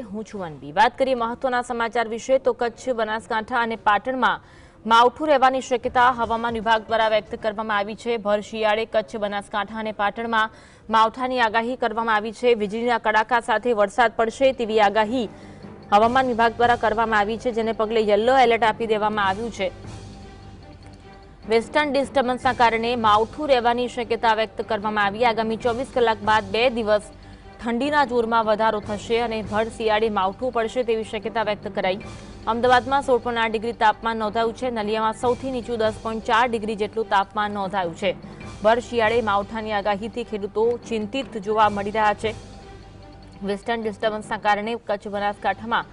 હું છું અનવી। વાત કરીએ મહત્વના સમાચાર વિશે તો કચ્છ, બનાસકાંઠા અને પાટણમાં માવઠું રહેવાની શક્યતા હવામાન વિભાગ દ્વારા વ્યક્ત કરવામાં આવી છે। ભર શિયાળે કચ્છ, બનાસકાંઠા અને પાટણમાં માવઠાની આગાહી કરવામાં આવી છે। વીજળીના કડાકા સાથે વરસાદ પડશે તેવી આગાહી હવામાન વિભાગ દ્વારા કરવામાં આવી છે, જેને પગલે યલો એલર્ટ આપી દેવામાં આવ્યું છે। વેસ્ટર્ન ડિસ્ટર્બન્સના કારણે માવઠું રહેવાની શક્યતા વ્યક્ત કરવામાં આવી। આગામી 24 કલાક બાદ 2 દિવસ ઠંડીના જોરમાં વધારો થશે અને ભર શિયાળે માવઠું પડશે તેવી શક્યતા વ્યક્ત કરાઈ। અમદાવાદમાં 16.8 ડિગ્રી તાપમાન નોંધાયું છે। નલિયામાં સૌથી નીચું 10.4 ડિગ્રી જેટલું તાપમાન નોંધાયું છે। ભર શિયાળે માવઠાની આગાહીથી ખેડૂતો ચિંતિત જોવા મળી રહ્યા છે। વેસ્ટર્ન ડિસ્ટર્બન્સના કારણે કચ્છ, બનાસકાંઠામાં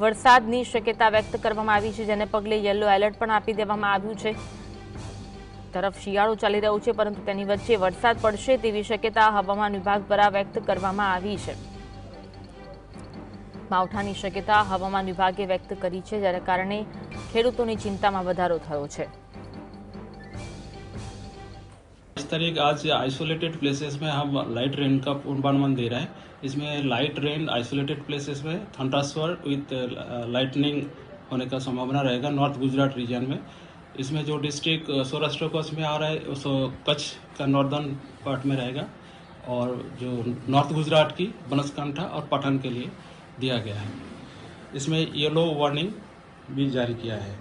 વરસાદની શક્યતા વ્યક્ત કરવામાં આવી છે, જેને પગલે યલો એલર્ટ પણ આપી દેવામાં આવ્યું છે। તરફ શિયાળો ચાલી રહ્યો છે, પરંતુ તેની વચ્ચે વરસાદ પડશે તેવી શક્યતા હવામાન વિભાગ દ્વારા વ્યક્ત કરવામાં આવી છે। માવઠાની શક્યતા હવામાન વિભાગે વ્યક્ત કરી છે, જેના કારણે ખેડૂતોની ચિંતામાં વધારો થયો છે। इस तारीख आज आइसोलेटेड प्लेसेस में हम लाइट रेन का पूर्वानुमान दे रहे हैं। इसमें लाइट रेन आइसोलेटेड प्लेसेस में थंडरस्टॉर्म विथ लाइटनिंग होने का संभावना रहेगा नॉर्थ गुजरात रीजन में। इसमें जो डिस्ट्रिक्ट सौराष्ट्र कोस्ट में आ रहा है सो कच्छ का नॉर्दर्न पार्ट में रहेगा और जो नॉर्थ गुजरात की बनासकांठा और पाटन के लिए दिया गया है। इसमें येलो वार्निंग भी जारी किया है।